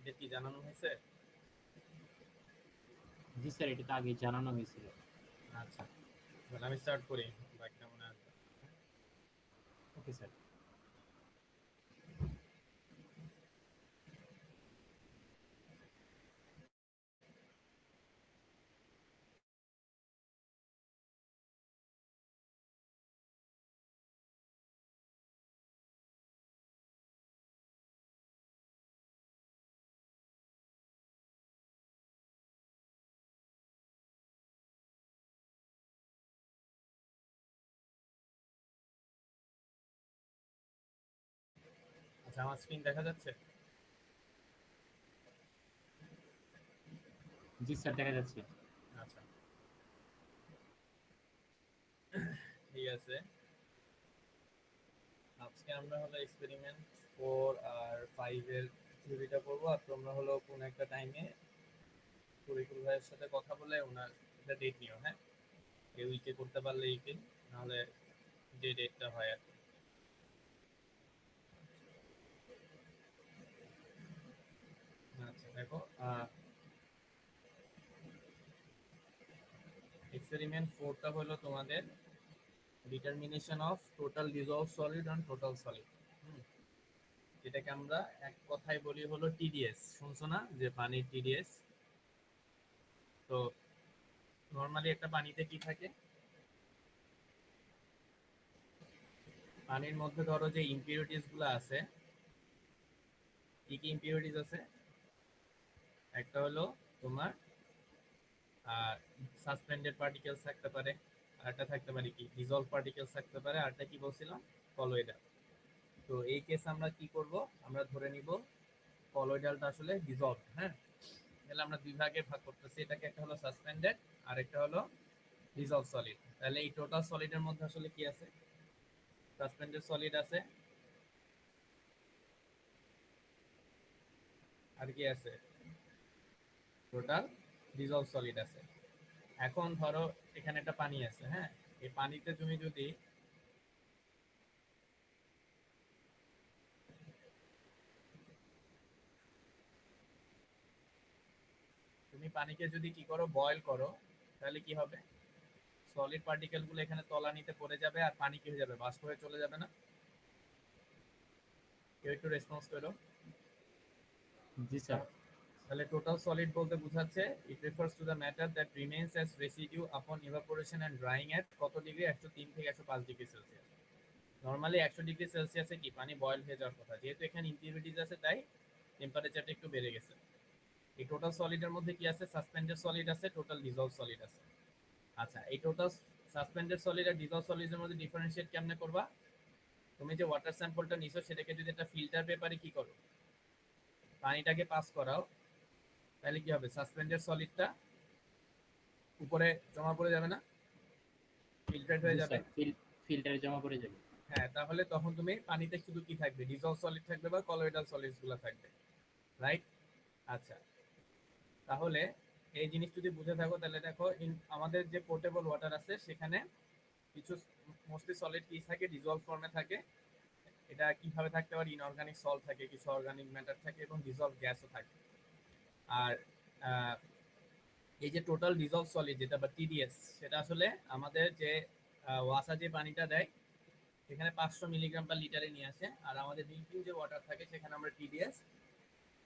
এটা কি জানানো হয়েছে? জি স্যার, এটা তো আগে জানানো হয়েছিল। আচ্ছা, তাহলে আমি স্টার্ট করি, বাকিটা মনে আসবে। Okay sir. আচ্ছা, আমার স্ক্রিন দেখা যাচ্ছে? জি স্যার, দেখা যাচ্ছে। আচ্ছা, ঠিক আছে। আজকে আমরা হলো এক্সপেরিমেন্ট 4 আর 5 এর থিওরিটা করবো, আর তোমরা হলো কোন একটা টাইমে তরিকুল ভাইয়ের সাথে কথা বলে ওনার একটা ডেট নিও, হ্যাঁ? এই উইকে করতে পারলে এই দিন, নাহলে যে ডেটটা হয় আর কি। আচ্ছা দেখো, এক্সপেরিমেন্ট 4টা হলো তোমাদের determination of total dissolved solid on total solid, যেটাকে আমরা এক কথায় বলি হলো টিডিএস। শুনছো না যে পানির টিডিএস? তো নর্মালি একটা পানিতে কি থাকে? পানির মধ্যে ধরো যে ইম্পিউরিটিস গুলো আছে, কি কি ইম্পিউরিটিস আছে? একটা হলো তোমার সাসপেন্ডেড পার্টিকেলস থাকতে পারে, আরেকটা থাকতে পারে কি ডিজলভ পার্টিকেলস থাকতে পারে, আরেকটা কি বলছিলাম, কলোয়েডাল। তো এই কেস আমরা কি করব, আমরা ধরে নিব কলোয়েডালটা আসলে ডিজলভ, হ্যাঁ? তাহলে আমরা দুই ভাগে ভাগ করতেছি এটাকে, একটা হলো সাসপেন্ডেড আর একটা হলো ডিজলভ সলিড। তাহলে এই টোটাল সলিডের মধ্যে আসলে কি আছে? সাসপেন্ডেড সলিড আছে, আর কি আছে? টোটাল ডিজলভ সলিড আছে। এখন ধরো এখানে একটা পানি আছে, হ্যাঁ? এই পানিতে তুমি যদি পানিকে যদি কি করো, বয়েল করো, তাহলে কি হবে? সলিড পার্টিকেল গুলো এখানে তলানিতে পড়ে যাবে, আর পানি কি হয়ে যাবে, বাষ্প হয়ে চলে যাবে না? কেউ একটু রেসপন্স করো। জি স্যার। তাহলে টোটাল সলিড বলতে বোঝাচ্ছে it refers to the matter that remains as residue আপন ইভাপোরেশন এন্ড ড্রাইং এট কত ডিগ্রি? 103 থেকে 105 ডিগ্রি সেলসিয়াস। নর্মালি 100 ডিগ্রি সেলসিয়াসে কি পানি বয়েল হয়ে যাওয়ার কথা, যেহেতু এখানে ইম্পিউরিটিস আছে তাই টেম্পারেচারটা একটু বেড়ে গেছে। এই টোটাল সলিডের মধ্যে কি আছে? সাসপেন্ডেড সলিড আছে, টোটাল ডিজলভ সলিড আছে। আচ্ছা, এই টোটাল সাসপেন্ডেড সলিড আর ডিজলভ সলিডের মধ্যে ডিফারেন্সিয়েট কেমনে করবা? তুমি যে ওয়াটার স্যাম্পলটা নিছো সেটাকে যদি একটা ফিল্টার পেপারে কি করো, পানিটাকে পাস করাও, তাহলে কি হবে? সাসপেন্ডেড সলিডটা উপরে জমা পড়ে যাবে না? ফিল্টারেড জি হয়ে যাবে। স্যার, ফিল্টারে জমা পড়ে যাবে। হ্যাঁ, তাহলে তখন তুমি পানিতে শুধু কি থাকবে? ডিজলভ সলিড থাকবে বা কলোয়েডাল সলিডস গুলো থাকবে, রাইট? আচ্ছা, তাহলে এই জিনিস যদি বুঝে থাকো তাহলে দেখো আমাদের যে পোর্টেবল ওয়াটার আছে সেখানে কিছু মোস্টলি সলিড কি থাকে? ডিজলভ ফর্মে থাকে। এটা কিভাবে থাকতে পারে? ইনঅর্গানিক সল্ট থাকে, কিছু অর্গানিক ম্যাটার থাকে, এবং ডিজলভ গ্যাসও থাকে। আর এই যে টোটাল ডিজলভ সলিড যেটা বা টিডিএস, সেটা আসলে আমাদের যে ওয়াসা যে পানিটা দেয় সেখানে 500 মিলিগ্রাম পার লিটারে নিয়ে আসে, আর আমাদের ড্রিঙ্কিং যে ওয়াটার থাকে সেখানে আমরা টিডিএস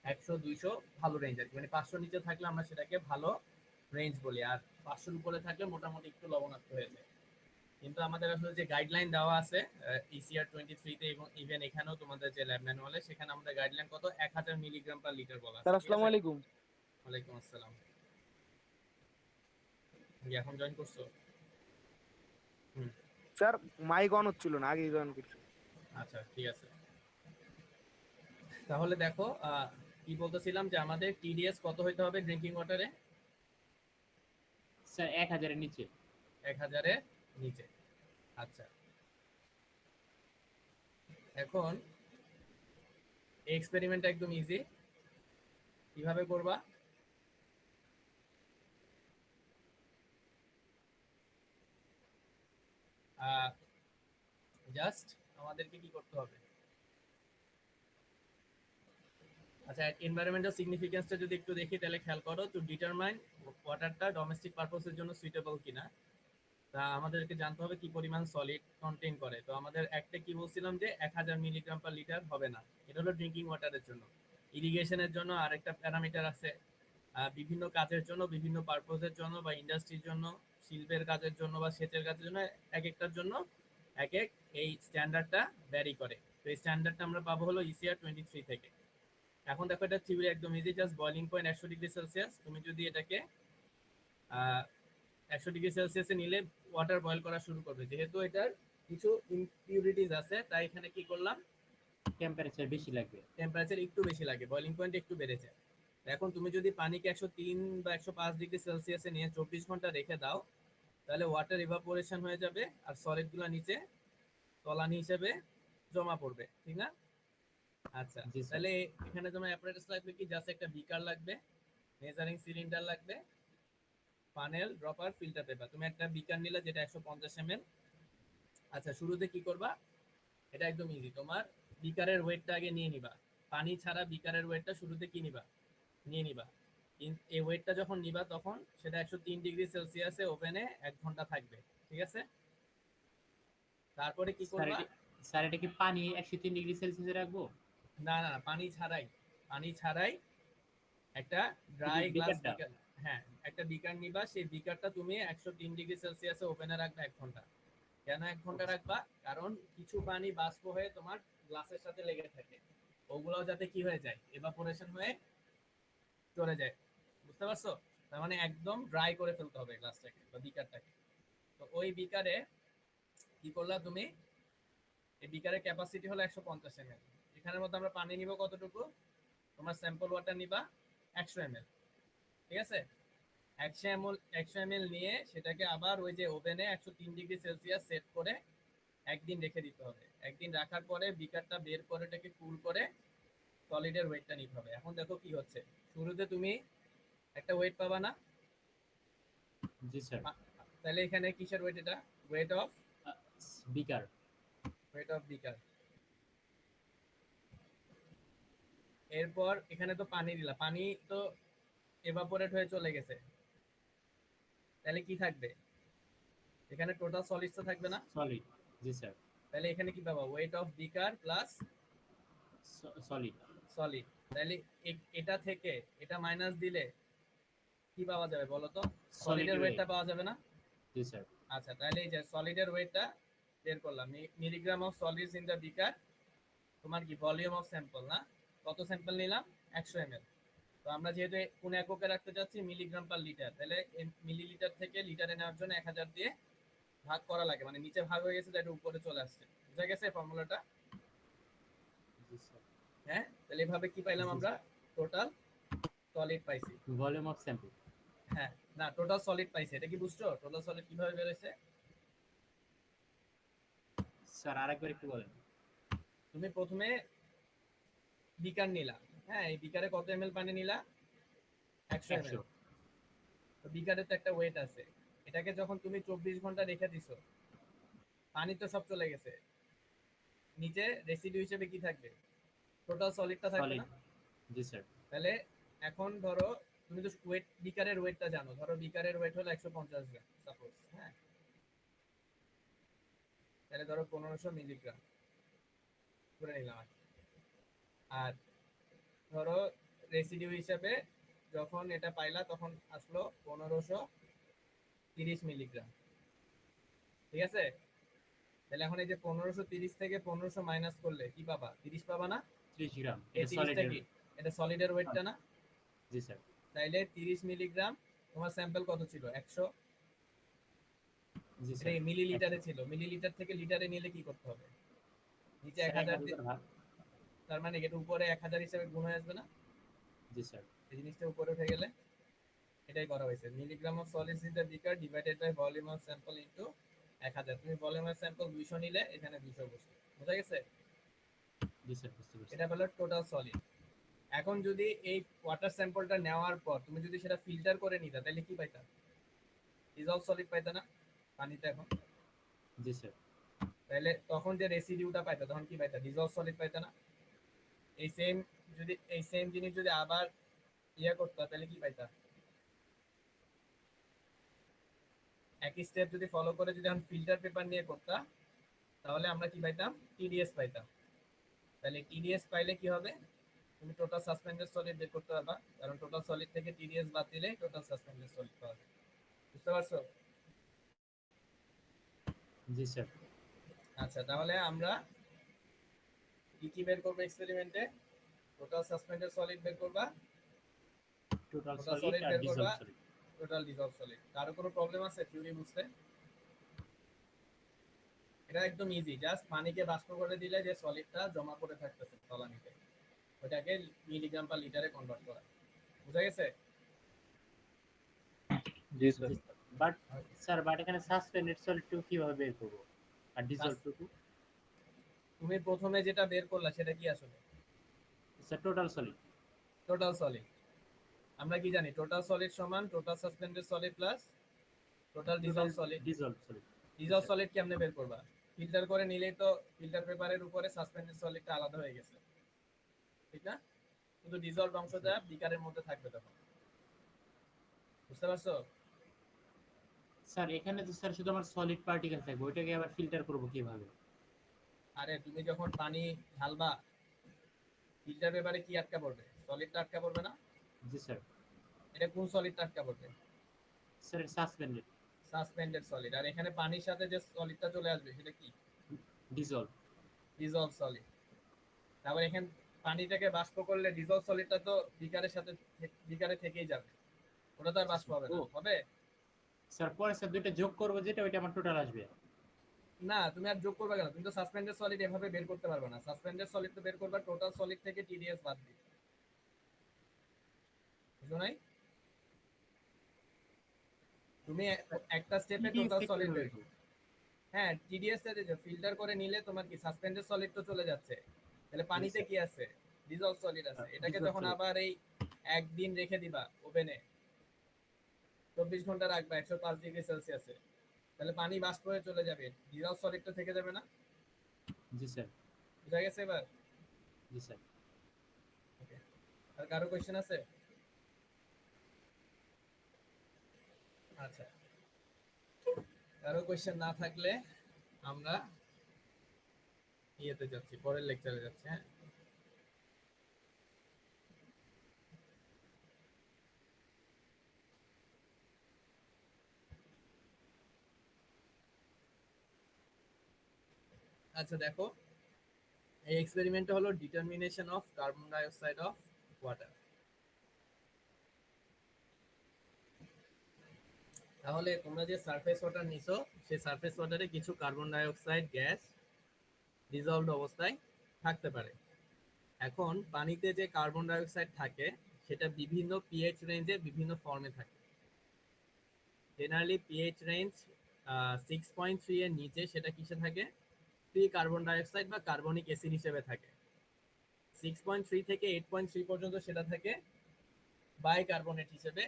100 200 ভালো রেঞ্জ আর কি, মানে 500 নিচে থাকলে আমরা সেটাকে ভালো রেঞ্জ বলি, আর 500 উপরে থাকলে মোটামুটি একটু লবণাক্ত হয়ে যায়। কিন্তু আমাদের আসলে যে গাইডলাইন দেওয়া আছে ECR 23-তে এবং ইভেন এখানেও তোমাদের যে ল্যাব ম্যানুয়ালে, সেখানে আমাদের গাইডলাইন কত? 1000 মিলিগ্রাম পার লিটার বলা আছে, স্যার ঠিক আসসালামু আছে? আলাইকুম। ওয়ালাইকুম আসসালাম। এখন জয়েন করছো? হুম। স্যার মাইক অন হচ্ছিল না, আগে জয়েন করছি। আচ্ছা, ঠিক আছে। তাহলে দেখো, কি বলতেছিলাম যে আমাদের টিডিএস কত হইতে হবে ড্রিঙ্কিং ওয়াটারে? স্যার 1000-এর নিচে। 1000-এর নিচে। আচ্ছা, এখন এক্সপেরিমেন্ট একদম ইজি। কিভাবে করবা? জাস্ট আমাদেরকে কি করতে হবে? আচ্ছা, এনভায়রনমেন্টাল সিগনিফিকেন্সটা যদি একটু দেখি তাহলে খেয়াল করো, টু ডিটারমাইন ওয়াটারটা ডোমেস্টিক পারপোজের জন্য সুইটেবল কিনা। তা আমাদেরকে জানতে হবে কি পরিমাণ সলিড কন্টেইন করে। তো আমাদের একটা কি বলছিলাম যে 1000 মিলিগ্রাম পার লিটার হবে না, এটা হলো ড্রিঙ্কিং ওয়াটারের জন্য। ইরিগেশনের জন্য আরেকটা প্যারামিটার আছে, বিভিন্ন কাজের জন্য, বিভিন্ন পারপোজের জন্য বা ইন্ডাস্ট্রির জন্য, শিল্পের কাজের জন্য বা সেচের কাজের জন্য, এক একটার জন্য এক এক এই স্ট্যান্ডার্ডটা ভ্যারি করে। তো এই স্ট্যান্ডার্ডটা আমরা পাবো হলো ইসিআর 23 থেকে। এখন দেখো এটা থিওরি একদম easy, just boiling point 100°C। তুমি যদি এটাকে 100°C নিলে ওয়াটার বয়েল করা শুরু করবে। যেহেতু এটার কিছু ইমপিউরিটিস আছে, তাই এখানে কি করলাম, টেম্পারেচার বেশি লাগবে। টেম্পারেচার একটু বেশি লাগে, বয়লিং পয়েন্ট একটু বেড়েছে। এখন তুমি যদি পানিকে 103 বা 105°C নিয়ে 24 ঘন্টা রেখে দাও, তাহলে ওয়াটার ইভাপোরেশন হয়ে যাবে আর সলিড গুলা নিচে তলানি হিসেবে জমা পড়বে, ঠিক না? আচ্ছা, জি স্যার। তাহলে এখানে তোমার অ্যাপারেটাস লাগবে কি, জাস্ট একটা বিকার লাগবে, মেজারিং সিলিন্ডার লাগবে, ফানেল, ড্রপার, ফিল্টার পেপার। তুমি একটা বিকার নিলে যেটা 150 ml। আচ্ছা, শুরুতে কি করবা, এটা একদম ইজি। তোমার বিকারের ওয়েটটা আগে নিয়ে নিবা, পানি ছাড়া বিকারের ওয়েটটা শুরুতে কি নিবা, নিয়ে নিবা। এই ওয়েটটা যখন নিবা তখন সেটা 103°C ওভেনে 1 ঘন্টা থাকবে, ঠিক আছে? তারপরে কি স্যার করবা, এটা স্যার এটা কি পানি 103°C রাখবো? না না, পানি ছাড়াই, পানি ছাড়াই একটা শুধু ড্রাই গ্লাস বিকারটা? বিকার, হ্যাঁ একটা বিকার নিবা, সেই বিকারটা তুমি 103°C ওভেনে রাখবে 1 ঘন্টা। কেন 1 ঘন্টা রাখবা, কারণ কিছু পানি বাষ্প হয়ে তোমার গ্লাসের সাথে লেগে থাকে, ওগুলোও যাতে কি হয়ে যায়, এভাপোরেশন হয়ে চলে যায়। বুঝতে পারছো? তার মানে একদম ড্রাই করে ফেলতে হবে গ্লাসটাকে বা বিকারটাকে। তো ওই বিকারে কি করলা তুমি, এই বিকারের ক্যাপাসিটি হলো 150 ml। এখানের মধ্যে আমরা পানি নিব কতটুকু, তোমার স্যাম্পল ওয়াটার নিবা 100 ml, ঠিক আছে? 100 ml নিয়ে সেটাকে আবার ওই যে ওভেনে 103°C সেট করে একদিন রেখে দিতে হবে। একদিন রাখার পরে বিকারটা বের করে এটাকে কুল করে সলিডের ওয়েটটা নিতে হবে। এখন দেখো কি হচ্ছে, শুরুতে তুমি একটা ওয়েট পাবা না? জি স্যার। তাহলে এখানে কিসের ওয়েট, এটা weight of, beaker. Weight of beaker. এরপর এখানে তো পানি দিলা, পানি তো এভাপোরেট হয়ে চলে গেছে, তাহলে কি থাকবে, এখানে টোটাল সলিডস তো থাকবে না? সলিড। জি স্যার। তাহলে এখানে কি পাবা, wait of beaker plus solid. Solid. তাহলে এটা থেকে এটা মাইনাস দিলে কি পাওয়া যাবে বলো তো, সলিড সলিডের ওয়েট। ওয়েটটা পাওয়া যাবে না? জি স্যার। আচ্ছা, তাহলে এই যে সলিডের ওয়েটটা বের করলাম, milligram of solids in the beaker, তোমার কি ভলিউম অফ স্যাম্পল না, কত স্যাম্পল নিলাম, 100 ml। তো আমরা যেহেতু কোন এককে রাখতে যাচ্ছি, মিলিগ্রাম পার লিটার, তাহলে মিলিলিটার থেকে লিটারে নেওয়ার জন্য 1000 দিয়ে ভাগ করা লাগে, মানে নিচে ভাগ হয়ে গেছে, যেটা উপরে চলে আসছে। বুঝা গেছে ফর্মুলাটা? জি স্যার। হ্যাঁ, তাহলে এভাবে কি পাইলাম জি আমরা, টোটাল সলিড পাইছি। Volume of sample. হ্যাঁ, না টোটাল সলিড পাইছি, এটা কি বুঝছো টোটাল সলিড কিভাবে বেরোছে? স্যার আরেকবার একটু বলেন। তুমি প্রথমে বিকার নিলা, হ্যাঁ এই বিকারে কত এমএল পানি নিলা, 100 ml। 100। তো বিকারে তো একটা ওয়েট আছে, এটাকে যখন তুমি 24 ঘন্টা রেখে দিছো, পানি তো সব চলে গেছে, নিচে রেসিডিউ হিসেবে কি থাকবে, টোটাল সলিডটা থাকবে সলিড। না? জি স্যার। তাহলে এখন ধরো তুমি তো ওয়েট, বিকারের ওয়েটটা জানো, ধরো বিকারের ওয়েট হলো 150 গ্রাম সাপোজ, হ্যাঁ তাহলে ধরো 1500 মিলিগ্রাম করে নিলাম আর কি। আর ধরো রেসিডিউ হিসেবে যখন এটা পাইলা তখন আসলো 1530 মিলিগ্রাম, ঠিক আছে? তাহলে এখন এই যে 1530 থেকে 1500 মাইনাস করলে কি পাবা, 30 পাবা না? 30 গ্রাম। এই এটা 30টা সলিডের। কি, এটা সলিডের ওয়েটটা না? জি স্যার। তাইলে 30 মিলিগ্রাম, তোমার স্যাম্পল কত ছিল, 100, জি এটা স্যার। মিলিলিটারে 100। ছিল, মিলিলিটার থেকে লিটারে নিলে কি করতে হবে, নিচে স্যার 1000 1000 ভাগ। তার মানে এটা উপরে 1000 হিসেবে গুণ হয়ে আসবে না? জি স্যার। এই জিনিসটা উপরে উঠে গেলে এটাই করা হয়েছে, milligram of solids in the beaker divided by volume of sample into 1000। তুমি ভলিউম অফ স্যাম্পল 200 নিলে এখানে 200 বসবে। বুঝা গেছে? জি স্যার বুঝতে পারছি। এটা হলো টোটাল সলিড। এখন যদি এই ওয়াটার স্যাম্পলটা নেওয়ার পর তুমি যদি সেটা ফিল্টার করে নিতা, তাহলে কি পাইতা, ডিজলভ সলিড পাইতা না পানিতে এখন? জি স্যার। তাহলে তখন যে রেসিডিউটা পাইতা তখন কি পাইতা, ডিজলভ সলিড পাইতা না? এই সেম যদি এই সেম জিনিস যদি আবার ইয়ে করতা তাহলে কি পাইতা? একই স্টেপ যদি ফলো করে যদি আমি ফিল্টার পেপার নিয়ে করতাম তাহলে আমরা কি পাইতাম? টিডিএস পাইতাম। তাহলে টিডিএস পাইলে কি হবে? তুমি টোটাল সাসপেন্ডেড সলিড বের করতে পারবা, কারণ টোটাল সলিড থেকে টিডিএস বাদ দিলে টোটাল সাসপেন্ডেড সলিড পাওয়া যাবে। বুঝতে পারছো? জি স্যার। আচ্ছা, তাহলে আমরা কি কি বের করবো এক্সপেরিমেন্টে? টোটাল সাসপেন্ডেড সলিড বের করবা, টোটাল টোটাল সলিড সলিড আর বের করবা, dissolve solid. Total dissolve solid. কারো কোনো প্রবলেম আছে থিওরি বুঝতে? এটা একদম ইজি, জাস্ট পানিকে বাষ্প করে দিলে যে সলিডটা জমা করে থাকতেছে তলানিতে ওটাকে মিলিগ্রাম পার লিটারে কনভার্ট করা। বুঝা গেছে? জি স্যার। G sir. বাট এখানে সাসপেন্ডেড সলিডটুকু কিভাবে বের করব? আর ডিসলভটুকু? তুমি প্রথমে যেটা বের করলা সেটা কি আসলে? Sir total solid. Total solid. আমরা কি জানি? টোটাল সলিড সমান total suspended solid plus total dissolve solid. Dissolve solid. Dissolve solid কেমনে বের করবা? ফিল্টার করে নিলেই তো ফিল্টার পেপারের উপরে সাসপেন্ডেড সলিডটা আলাদা হয়ে গেছে, ঠিক না? শুধু ডিসলভ অংশটা বিকারের মধ্যে থাকবে তখন। বুঝতে পারছো? স্যার এখানে তো স্যার শুধু আমার সলিড পার্টিকেল থাকবে, ওইটাকে আবার ফিল্টার করব কিভাবে? আরে তুমি যখন পানি ঢালবা ফিল্টার পেপারে কি আটকা পড়বে? সলিডটা আটকা পড়বে না? জি স্যার। এটা কোন সলিডটা আটকা পড়বে? Sir suspended. Suspended solid. আর এখানে পানির সাথে যে সলিডটা চলে আসবে সেটা কি? ডিসলভ। Dissolve solid. তারপর এখানে পানিটাকে বাষ্প করলে ডিসলভ সলিডটা তো বিকারের সাথে বিকারে থেকেই যাবে, ওটা তো আর বাষ্প হবে না, ও হবে? স্যার পরে স্যার দুইটা যোগ করব যেটা ওইটা আমার টোটাল আসবে। না, তুমি আর যোগ করবে কেন? তুমি তো সাসপেন্ডেড সলিড এভাবে বের করতে পারবে না। সাসপেন্ডেড সলিড তো বের করবা টোটাল সলিড থেকে টিডিএস বাদ দিয়ে। বুঝো নাই? তুমি একটা স্টেপে টিডিএস টোটাল থেকে সলিড কিভাবে বের করবে। হ্যাঁ, টিডিএস টা যে ফিল্টার করে নিলে তোমার কি সাসপেন্ডেড সলিড তো চলে যাচ্ছে, তাহলে পানিতে কি আছে? ডিসলভ সলিড আছে। এটাকে ডিসলভ যখন সলিড। আবার এই একদিন রেখে দিবা ওভেনে, 24 ঘন্টা রাখবা 105 ডিগ্রি সেলসিয়াসে, তাহলে পানি বাষ্প হয়ে চলে যাবে, ডিসলভ সলিডটা থেকে যাবে না? জি স্যার। বুঝা গেছে এবার? জি স্যার। ওকে, আর কারো কোয়েশ্চেন আছে? আচ্ছা, কারো কোয়েশ্চেন না থাকলে আমরা ইয়েতে যাচ্ছি, পরের লেকচারে যাচ্ছি। হ্যাঁ, আচ্ছা দেখো, এই এক্সপেরিমেন্টটা হলো determination of carbon dioxide of water. তাহলে তোমরা যে সারফেস ওয়াটার নিছো সেই সারফেস ওয়াটারে কিছু carbon die oxide gas dissolved অবস্থায় থাকতে পারে। এখন পানিতে যে কার্বন ডাই অক্সাইড থাকে সেটা বিভিন্ন পিএইচ রেঞ্জে বিভিন্ন ফর্মে থাকে। জেনারেলি পিএইচ রেঞ্জ 6.3 এর নিচে সেটা কিসে থাকে? ফ্রি কার্বন ডাই অক্সাইড বা কার্বনিক অ্যাসিড হিসেবে থাকে। 6.3 থেকে 8.3 পর্যন্ত সেটা থাকে বাইকার্বনেট হিসেবে,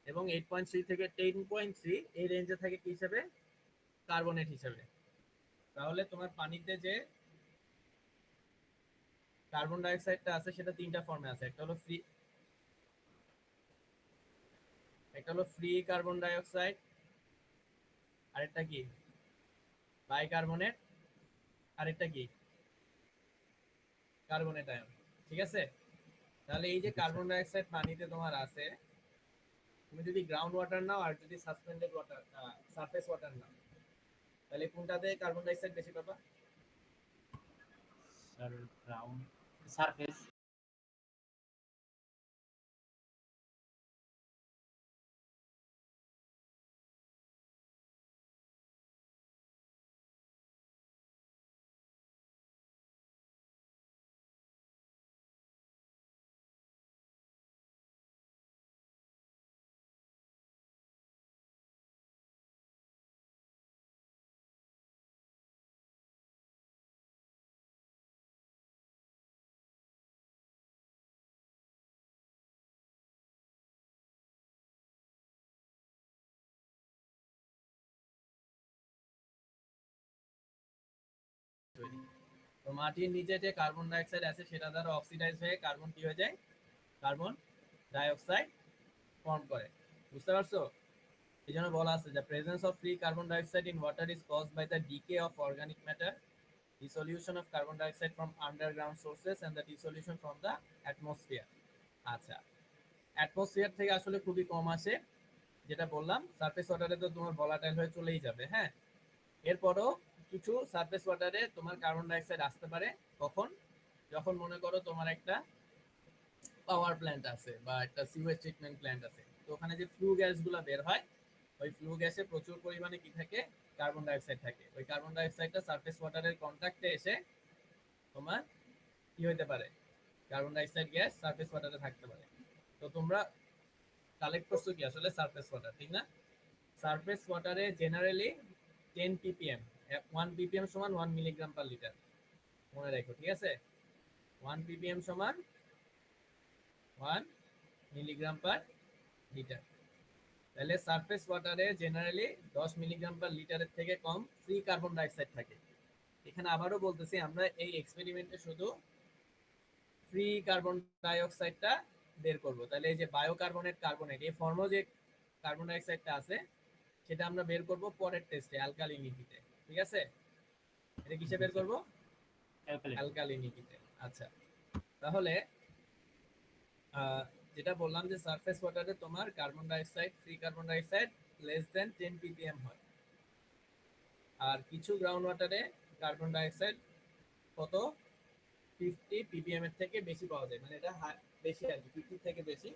এবং 8.3 থেকে 10.3 এই রেঞ্জে থাকে কি হিসেবে? কার্বনেট হিসেবে। তাহলে তোমার পানিতে যে কার্বন ডাই অক্সাইডটা আছে সেটা তিনটা ফর্মে আছে। একটা হলো ফ্রি কার্বন ডাই অক্সাইড, আরেকটা কি বাইকার্বনেট, আরেকটা কি কার্বনেট আয়ন। ঠিক আছে? তাহলে এই যে জি স্যার। কার্বন ডাই অক্সাইড পানিতে তোমার আছে, তুমি যদি গ্রাউন্ড ওয়াটার নাও আর যদি সাসপেন্ডেড ওয়াটার সারফেস ওয়াটার নাও, তাহলে কোনটাতে কার্বন ডাই অক্সাইড বেশি পাবা? Sir ground surface. তো মাটির নিচে যে কার্বন ডাইঅক্সাইড আছে সেটা দ্বারা অক্সিডাইজ হয়ে কার্বন কি হয়ে যায়, কার্বন ডাইঅক্সাইড ফর্ম করে। বুঝতে পারছো? এই জন্য বলা আছে যে presence of free carbon dioxide in water is caused by the decay of organic matter, dissolution of carbon dioxide from underground sources and the dissolution from the atmosphere। আচ্ছা, atmosphere থেকে আসলে খুবই কম আসে, যেটা বললাম সারফেস ওয়াটারে তো তোমার ভলাটাইল হয়ে চলেই যাবে। হ্যাঁ, এরপরও কিছু সারফেস ওয়াটারে তোমার কার্বন ডাইঅক্সাইড আসতে পারে। কখন? যখন মনে করো তোমার একটা পাওয়ার প্ল্যান্ট আছে বা একটা সিওয়েজ ট্রিটমেন্ট প্ল্যান্ট আছে, তো ওখানে যে ফ্লু গ্যাসগুলো বের হয়, ওই ফ্লু গ্যাসে প্রচুর পরিমাণে কি থাকে, কার্বন ডাইঅক্সাইড থাকে। ওই কার্বন ডাইঅক্সাইডটা সারফেস ওয়াটারের কন্ট্যাক্টে এসে তোমার কি হইতে পারে, কার্বন ডাইঅক্সাইড গ্যাস সারফেস ওয়াটারে থাকতে পারে। তো তোমরা কালেক্ট করছো কি আসলে সারফেস ওয়াটার, ঠিক না? সারফেস ওয়াটারে জেনারেলি 10 ppm, 1 ppm সমান 1 মিলিগ্রাম পার লিটার, মনে রাখো, ঠিক আছে? 1 ppm সমান 1 মিলিগ্রাম পার লিটার। তাহলে সারফেস ওয়াটারে জেনারেলি 10 মিলিগ্রাম পার লিটারের থেকে কম ফ্রি কার্বন ডাইঅক্সাইড থাকে। এখানে আবারও বলতেছি, আমরা এই এক্সপেরিমেন্টে শুধু ফ্রি কার্বন ডাইঅক্সাইডটা বের করব। তাহলে এই যে বায়োকার্বনেট, কার্বনেট, এই ফর্ম যে কার্বন ডাইঅক্সাইডটা আছে সেটা আমরা বের করব পরের টেস্টে, অ্যালকালিনিটিতে। ঠিক আছে? এটা কিসে বের করব? অ্যালকালিনিটিতে। আচ্ছা, তাহলে যেটা বললাম যে সারফেস ওয়াটারে তোমার carbon dioxide, free carbon dioxide less than 10 ppm হয়, আর কিছু গ্রাউন্ড ওয়াটারে কার্বন ডাইঅক্সাইড কত 50 ppm এর থেকে বেশি পাওয়া যায়, মানে এটা বেশি আর কি, 50 থেকে বেশি।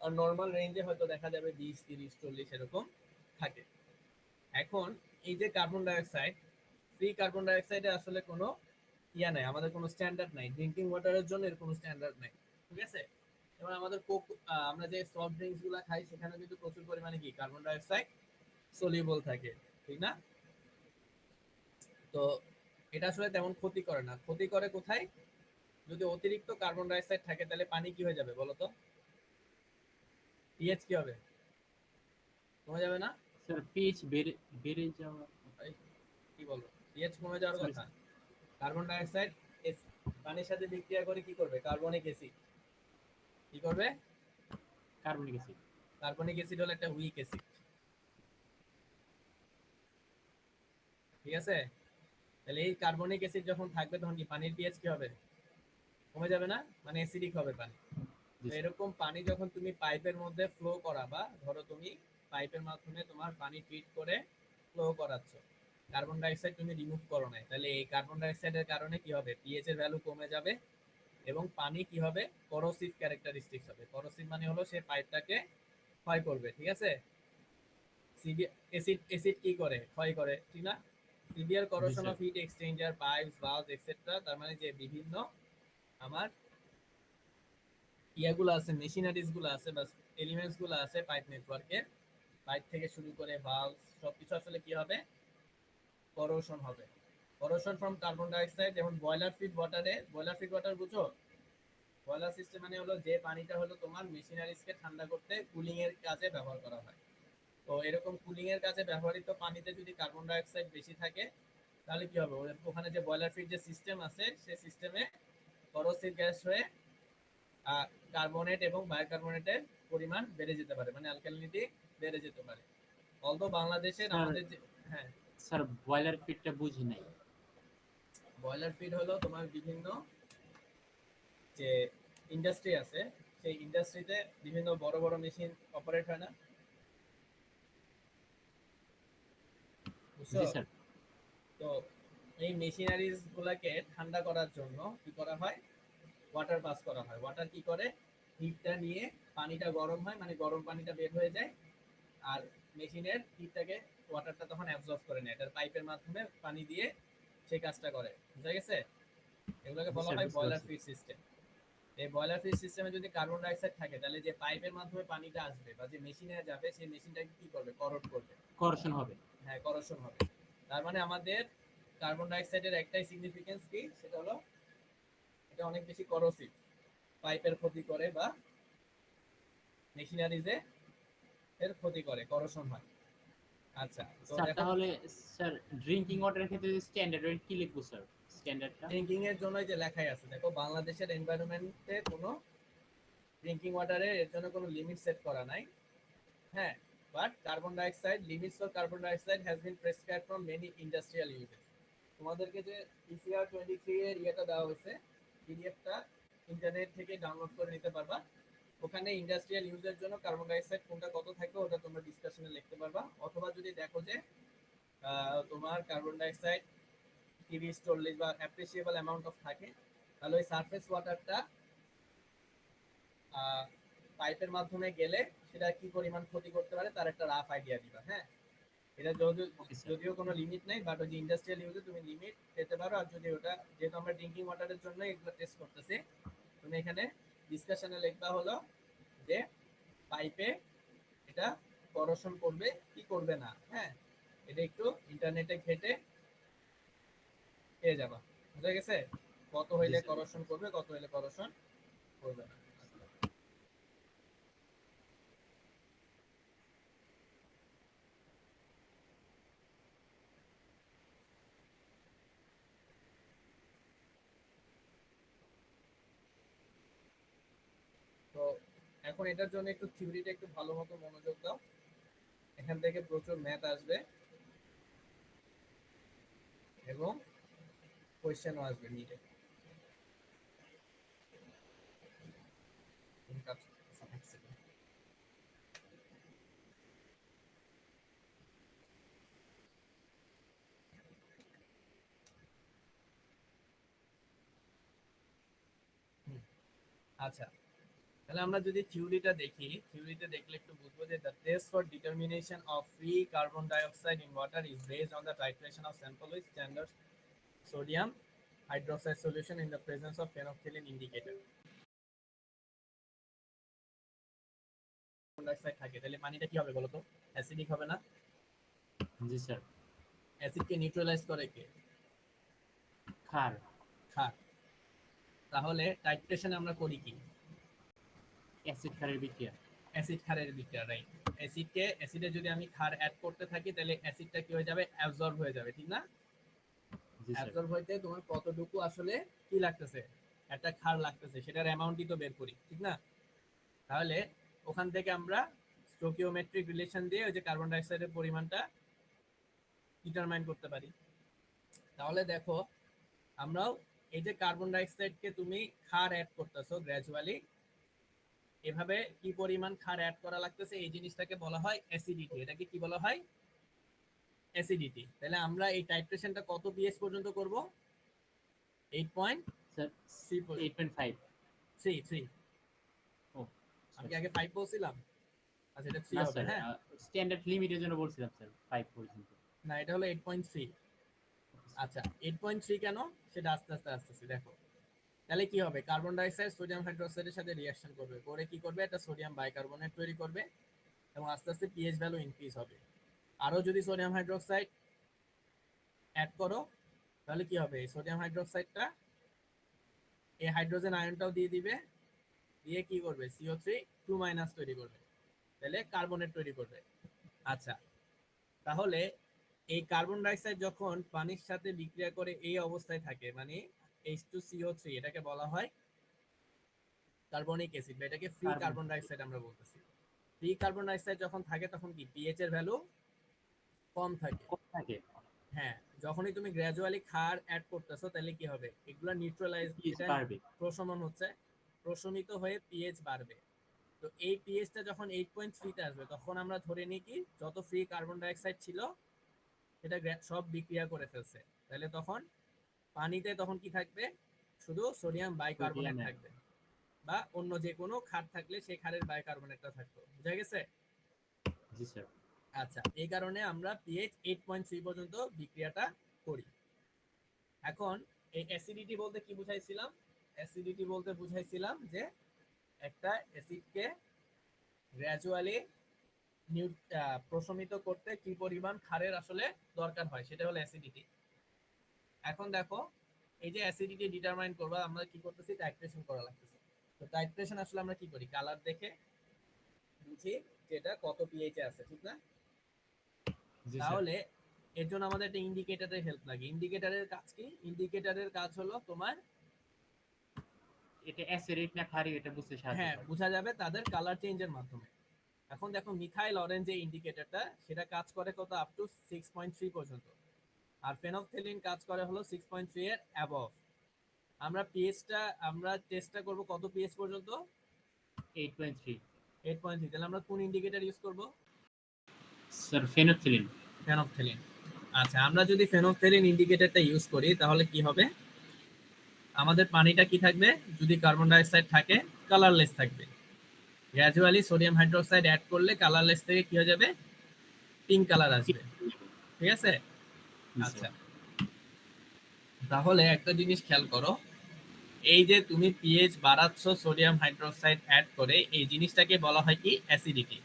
আর নর্মাল রেঞ্জে হয়তো দেখা যাবে 20, 30, 40 এরকম থাকে। এখন এই যে কার্বন ডাইঅক্সাইড, ফ্রি কার্বন ডাইঅক্সাইডে আসলে কোনো ইয়া নাই, আমাদের কোনো স্ট্যান্ডার্ড নাই। ড্রিঙ্কিং ওয়াটারের জন্য এর কোনো স্ট্যান্ডার্ড নাই, ঠিক আছে? যেমন আমাদের কোক, আমরা যে সফট ড্রিঙ্কস গুলো খাই সেখানে কিন্তু প্রচুর পরিমাণে কি কার্বন ডাইঅক্সাইড সলিউবল থাকে, ঠিক না? তো এটা আসলে তেমন ক্ষতি করে না। ক্ষতি করে কোথায়? যদি অতিরিক্ত কার্বন ডাইঅক্সাইড থাকে তাহলে পানি কি হয়ে যাবে বলো তো? পিএইচ কি হবে? কমে যাবে না? স্যার পিএইচ বেড়ে যাওয়া। এই, কি বলবো, পিএইচ কমে যাওয়ার Sorry, কথা। কার্বন ডাইঅক্সাইড পানির সাথে বিক্রিয়া করে কি করবে? Carbonic acid. কি করবে? Carbonic acid. কার্বনিক অ্যাসিড হলো একটা উইক অ্যাসিড, ঠিক আছে? তাহলে এই কার্বনিক অ্যাসিড যখন থাকবে তখন কি পানির পিএইচ কি হবে? কমে যাবে না? মানে অ্যাসিডিক হবে পানি। তো এরকম পানি যখন তুমি পাইপের মধ্যে ফ্লো করাবা, ধরো তুমি পাইপের মাধ্যমে তোমার পানি ট্রিট করে ফ্লো করাচ্ছ, কার্বন ডাইঅক্সাইড তুমি রিমুভ করো না, তাহলে এই কার্বন ডাইঅক্সাইডের কারণে কি হবে? পিএইচ এর ভ্যালু কমে যাবে এবং পানি কি হবে? করোসিভ ক্যারেক্টারিস্টিক্স হবে। করোসিভ মানে হলো সে পাইপটাকে ক্ষয় করবে, ঠিক আছে? অ্যাসিড অ্যাসিড কি করে? ক্ষয় করে, ঠিক না? Severe corrosion of heat exchanger, pipes, ভালভস etcetera, তার মানে যে বিভিন্ন আমার ইয়াগুলো আছে, মেশিনারিজ গুলো আছে বা এলিমেন্টস গুলো আছে পাইপ নেটওয়ার্কে, পাইপ থেকে শুরু করে ভালভ সবকিছু আসলে কি হবে? করোশন হবে। করোশন ফ্রম কার্বন ডাইঅক্সাইড, যেমন বয়লার ফিড ওয়াটারে, বয়লার ফিড ওয়াটার বুঝো? বয়লার সিস্টেম মানে হলো যে পানিটা হলো তোমার মেশিনারিজকে ঠান্ডা করতে কুলিং এর কাজে ব্যবহার করা হয়। তো এরকম কুলিং এর কাজে ব্যবহৃত পানিতে যদি কার্বন ডাইঅক্সাইড বেশি থাকে তাহলে কি হবে? ওখানে যে বয়লার ফিড যে সিস্টেম আছে সেই সিস্টেমে করোসিভ গ্যাস হয়ে কার্বনেট এবং বায়োকার্বনেটের পরিমাণ বেড়ে যেতে পারে, মানে অ্যালকালিনিটি বেড়ে যেতে পারে। অলদো বাংলাদেশের আমাদের যে, হ্যাঁ, স্যার বয়লার ফিডটা বুঝি নাই। বয়লার ফিড হলো তোমার বিভিন্ন যে ইন্ডাস্ট্রি আছে সেই ইন্ডাস্ট্রিতে বিভিন্ন বড় বড় মেশিন অপারেট হয় না, বুঝছো? জি স্যার। তো এই মেশিনারিজ গুলাকে ঠান্ডা করার জন্য কি করা হয়? ওয়াটার পাস করা হয়। ওয়াটার কি করে? হিটটা নিয়ে পানিটা গরম হয়, মানে গরম পানিটা বের হয়ে যায়, আর মেশিনের হিটটাকে ওয়াটারটা তখন অ্যাবজর্ব করে নেয়, এটার পাইপের মাধ্যমে পানি দিয়ে সেই কাজটা করে। বুঝা গেছে? এগুলোকে বলা হয় বয়লার ফিড সিস্টেম। এই বয়লার ফিড সিস্টেমে যদি কার্বন ডাইঅক্সাইড থাকে তাহলে যে পাইপের মাধ্যমে পানিটা আসবে বা যে মেশিনে যাবে সেই মেশিনটাকে কি করবে? করোড করবে। করশন হবে। হ্যাঁ, করোশন হবে। তার মানে আমাদের কার্বন ডাইঅক্সাইডের একটাই সিগনিফিকেন্স কি, সেটা হলো এটা অনেক বেশি করোসিভ, পাইপের ক্ষতি করে বা মেশিনারিজে এর ক্ষতি করে, করোশন হয়। আচ্ছা, তো স্যার দেখো, তাহলে স্যার ড্রিঙ্কিং ওয়াটারের ক্ষেত্রে স্ট্যান্ডার্ড রেট কি লিখবো স্যার? স্ট্যান্ডার্ডটা? ড্রিঙ্কিং এর জন্য যে লেখাই আছে, দেখো বাংলাদেশের এনভায়রনমেন্টে কোনো ড্রিঙ্কিং ওয়াটারের এর জন্য কোনো লিমিট সেট করা নাই। হ্যাঁ, but carbon dioxide limits for carbon dioxide has been prescribed from many industrial uses. তোমাদেরকে যে পিসিআর 23 এর ইয়েটা দেওয়া হয়েছে, পিডিএফটা ইন্টারনেট থেকে ডাউনলোড করে নিতে পারবা। ওখানে ইন্ডাস্ট্রিয়াল ইউজের জন্য কার্বন ডাইঅক্সাইড কোনটা কত থাকবে ওটা তোমরা ডিসকাশনে লিখতে পারবা। অথবা যদি দেখো যে তোমার কার্বন ডাইঅক্সাইড 30-40 বা অ্যাপ্রিসিয়েবল অ্যামাউন্ট অফ থাকে, তাহলে ওই সারফেস ওয়াটারটা পাইপের মাধ্যমে গেলে সেটা কি পরিমাণ ক্ষতি করতে পারে তার একটা রাফ আইডিয়া দিবা। হ্যাঁ, এটা ওকে স্যার। যদিও কোনো লিমিট নাই, বাট ওই যে ইন্ডাস্ট্রিয়াল ইউজে তুমি লিমিট পেতে পারো। আর যদি ওটা, যেহেতু আমরা ড্রিঙ্কিং ওয়াটারের জন্য এগুলো টেস্ট করতেছি, তুমি এখানে ডিসকাশনে লিখবা হলো যে পাইপে এটা করোশন করবে কি করবে না। হ্যাঁ, এটা একটু ইন্টারনেটে ঘেটে পেয়ে যাবা। বুঝা গেছে? কত হইলে জি স্যার। করোশন করবে, কত হইলে করোশন করবে না। তো এখন এটার জন্য একটু থিওরিটা একটু ভালো মতো মনোযোগ দাও। এখান থেকে প্রচুর ম্যাথ আসবে এবং কোয়েশ্চেনও আসবে নিটে। আচ্ছা, তাহলে আমরা যদি থিওরিটা দেখি, থিওরিতে দেখলে একটু বুঝবো যে the test for determination of free carbon dioxide in water is based on the titration of sample with standard sodium hydroxide solution in the presence of phenolphthalein indicator. Carbon dioxide থাকে, তাহলে পানিটা কি হবে বলো তো? অ্যাসিডিক হবে না? জি স্যার। অ্যাসিডকে নিউট্রালাইজ করে কে? ক্ষার। ক্ষার। তাহলে টাইট্রেশনে আমরা করি কি? অ্যাসিড ক্ষারের বিক্রিয়া। অ্যাসিড ক্ষারের বিক্রিয়া, রাইট। অ্যাসিডে যদি আমি ক্ষার অ্যাড করতে থাকি তাহলে অ্যাসিডটা কি হয়ে যাবে? অ্যাবজর্ব হয়ে যাবে, ঠিক না? জি স্যার। অ্যাবজর্ব হইতে তোমার কতটুকু আসলে কি লাগতেছে, একটা ক্ষার লাগতেছে, সেটার অ্যামাউন্টই তো বের করি, ঠিক না? তাহলে ওখান থেকে আমরা স্টোকিওমেট্রিক রিলেশন দিয়ে ওই যে কার্বন ডাইঅক্সাইডের পরিমাণটা ডিটারমাইন করতে পারি। তাহলে দেখো, আমরাও এই যে কার্বন ডাইঅক্সাইডকে তুমি ক্ষার অ্যাড করতেছো গ্র্যাজুয়ালি, এভাবে কি পরিমাণ ক্ষার অ্যাড করা লাগতেছে এই জিনিসটাকে বলা হয় অ্যাসিডিটি। এটাকে কি বলা হয়? অ্যাসিডিটি। তাহলে আমরা এই টাইট্রেশনটা কত পিএইচ পর্যন্ত করব? 8.3 স্যার পর্যন্ত। 8.5। 3। ও আমি কি আচ্ছা। আগে 5 বলছিলাম? আচ্ছা, এটা 3 না হবে। স্যার, হ্যাঁ, স্ট্যান্ডার্ড লিমিটের জন্য বলছিলাম স্যার 5 পর্যন্ত। না, এটা হলো 8.3। আচ্ছা, 8.3 কেন সেটা আস্তে আস্তে আসতেছি, দেখো। তাহলে কি হবে? কার্বন ডাইঅক্সাইড সোডিয়াম হাইড্রোক্সাইডের সাথে রিঅ্যাকশন করবে, করে কি করবে? একটা সোডিয়াম বাইকার্বনেট তৈরি করবে এবং আস্তে আস্তে পিএইচ ভ্যালু ইনক্রিজ হবে। আরো যদি সোডিয়াম হাইড্রোক্সাইড অ্যাড করো তাহলে কি হবে? সোডিয়াম হাইড্রোক্সাইডটা এই হাইড্রোজেন আয়নটাও দিয়ে দিবে, দিয়ে কি করবে? CO3 2- তৈরি করবে, তাহলে কার্বনেট তৈরি করবে। আচ্ছা, তাহলে এই কার্বন ডাইঅক্সাইড যখন পানির সাথে বিক্রিয়া করে এই অবস্থায় থাকে, মানে H2CO3, এটাকে বলা হয় কার্বনিক অ্যাসিড, বা এটাকে ফ্রি কার্বন। কার্বন ডাইঅক্সাইড আমরা বলতেছি। ফ্রি কার্বন ডাইঅক্সাইড যখন থাকে তখন কি পিএইচ এর ভ্যালু কম থাকে। কম থাকে। হ্যাঁ, যখনই তুমি গ্র্যাজুয়ালি ক্ষার অ্যাড করতেছো তাহলে কি হবে? এগুলো নিউট্রালাইজ, পিএইচ এটা বাড়বে। প্রশমন হচ্ছে, প্রশমিত হয়ে পিএইচ বাড়বে। তো এই পিএইচটা যখন 8.3 তে আসবে তখন আমরা ধরে নিই কি যত ফ্রি কার্বন ডাইঅক্সাইড ছিল সেটা সব বিক্রিয়া করে ফেলছে। তাহলে তখন পানিতে তখন কি থাকবে? শুধু সোডিয়াম বাইকার্বনেট সোডিয়াম। থাকবে, বা অন্য যে কোনো ক্ষার থাকলে সেই ক্ষারের বাইকার্বনেটটা থাকতো। বুঝা গেছে? জি স্যার। আচ্ছা, এই কারণে আমরা পিএইচ 8.3 পর্যন্ত বিক্রিয়াটা করি। এখন এই অ্যাসিডিটি বলতে কি বুঝাইছিলাম? অ্যাসিডিটি বলতে বুঝাইছিলাম যে একটা অ্যাসিডকে গ্র্যাজুয়ালি প্রশমিত করতে কি পরিমাণ ক্ষারের আসলে দরকার হয়, সেটা হলো অ্যাসিডিটি। এখন দেখো, এই যে অ্যাসিডিটি ডিটারমাইন করবা আমরা কি করতেছি? টাইট্রেশন করা লাগতেছে। তো টাইট্রেশন আসলে আমরা কি করি? কালার দেখে বুঝি যে এটা কত পিএইচ এ আছে, ঠিক না? জি স্যার। তাহলে এর জন্য আমাদের একটা ইন্ডিকেটরের হেল্প লাগে। ইন্ডিকেটরের কাজ কি? ইন্ডিকেটরের কাজ হলো তোমার, এটা অ্যাসিডিক না ক্ষারীয় এটা বুঝতে সাহায্য হ্যাঁ, করে। বোঝা যাবে তাদের কালার চেঞ্জের মাধ্যমে। এখন দেখো মিথাইল অরেঞ্জ যে ইন্ডিকেটরটা, সেটা কাজ করে কত, আপ টু 6.3 পর্যন্ত। আর ফেনফথেলিন কাজ করে হলো 6.3 এর অ্যাবভ। আমরা টেস্টটা করব কত পিএইচ পর্যন্ত? 8.3। 8.3। তাহলে আমরা কোন ইন্ডিকেটর ইউজ করব? স্যার ফেনোথিলিন। ফেনফথেলিন। আচ্ছা, আমরা যদি ফেনফথেলিন ইন্ডিকেটরটা ইউজ করি তাহলে কি হবে? আমাদের পানিটা কি থাকবে? যদি কার্বন ডাই অক্সাইড থাকে, কালারলেস থাকবে। গ্র্যাজুয়ালি সোডিয়াম হাইড্রোক্সাইড অ্যাড করলে কালারলেস থেকে কি হয়ে যাবে? পিঙ্ক কালার আসবে। ঠিক আছে? আচ্ছা, তাহলে একটা জিনিস খেয়াল করো, এই যে তুমি পিএইচ বাড়াচ্ছ সোডিয়াম হাইড্রোক্সাইড অ্যাড করে, এই জিনিসটাকে বলা হয় কি? অ্যাসিডিটি।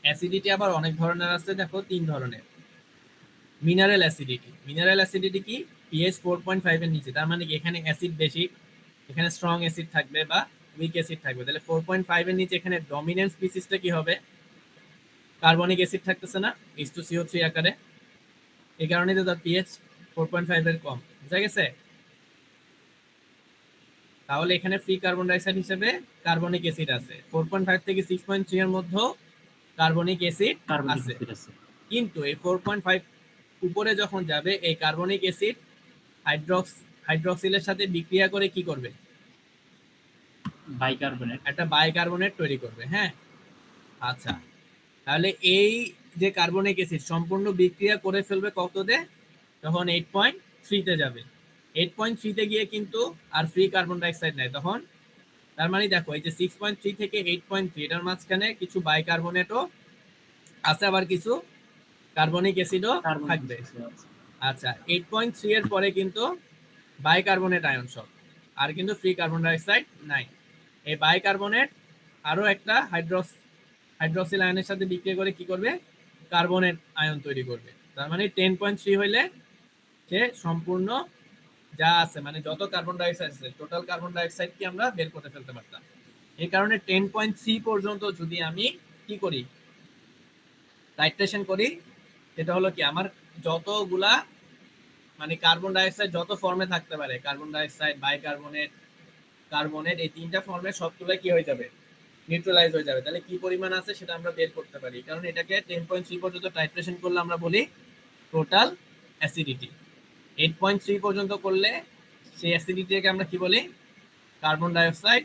অ্যাসিডিটি আবার অনেক ধরনের আছে, দেখো 3 ধরনের। Mineral acidity. মিনারেল অ্যাসিডিটি কি? পিএইচ 4.5 এর নিচে, তার মানে কি এখানে অ্যাসিড বেশি, এখানে স্ট্রং অ্যাসিড থাকবে বা উইক অ্যাসিড থাকবে। তাহলে 4.5 এর নিচে এখানে ডমিনেন্ট স্পিসিসটা কি হবে? কার্বনিক অ্যাসিড থাকতেছে না, H2CO3 আকারে। এই কারণে তো তার পিএইচ 4.5 এর কম। বুঝা গেছে? তাহলে এখানে ফ্রি কার্বন ডাইঅক্সাইড হিসেবে কার্বনিক অ্যাসিড আছে। 4.5 থেকে 6.3 এর মধ্যে কার্বনিক অ্যাসিড কার্বনিক আছে। অ্যাসিড আছে। কিন্তু এই 4.5 উপরে যখন যাবে, এই কার্বনিক অ্যাসিড হাইড্রক্সিলের সাথে বিক্রিয়া করে কি করবে? বাইকার্বনেট। একটা বাইকার্বনেট তৈরি করবে। হ্যাঁ, আচ্ছা, তাহলে এই যে কার্বনিক অ্যাসিড সম্পূর্ণ বিক্রিয়া করে ফেলবে কততে? তখন 8.3 তে যাবে। 8.3 তে গিয়ে কিন্তু আর ফ্রি কার্বন ডাইঅক্সাইড নেই তখন। তার মানে দেখো, এই যে 6.3 থেকে 8.3, এটার মাঝখানে কিছু বাইকার্বনেটও আছে, আবার কিছু কার্বনিক অ্যাসিডও কার্বনিক থাকবে। অ্যাসিড আছে। আচ্ছা, 8.3 এর পরে কিন্তু বাইকার্বনেট আয়ন সব, আর কিন্তু ফ্রি কার্বন ডাইঅক্সাইড নাই। এই বাইকার্বনেট আরো একটা হাইড্রক্সিল আয়নের সাথে বিক্রিয়া করে কি করবে? কার্বনেট আয়ন তৈরি করবে। তার মানে 10.3 হইলে সে সম্পূর্ণ যা আছে, মানে যত কার্বন ডাইঅক্সাইড আছে, টোটাল কার্বন ডাইঅক্সাইড কি আমরা বের করে ফেলতে পারতাম। এই কারণে 10.3 পর্যন্ত যদি আমি কি করি? টাইট্রেশন করি, সেটা হলো কি, আমার যতগুলা মানে কার্বন ডাইঅক্সাইড যত ফর্মে থাকতে পারে, কার্বন ডাইঅক্সাইড, বাইকার্বনেট, কার্বনেট, এই 3টা ফর্মে সবগুলো কি হয়ে যাবে? নিউট্রালাইজ হয়ে যাবে। তাহলে কি পরিমাণ আছে সেটা আমরা বের করতে পারি। কারণ এটাকে 10.3 পর্যন্ত টাইট্রেশন করলে আমরা বলি টোটাল অ্যাসিডিটি। 8.3 পর্যন্ত করলে সেই অ্যাসিডিটিকে আমরা কি বলি? Carbon dioxide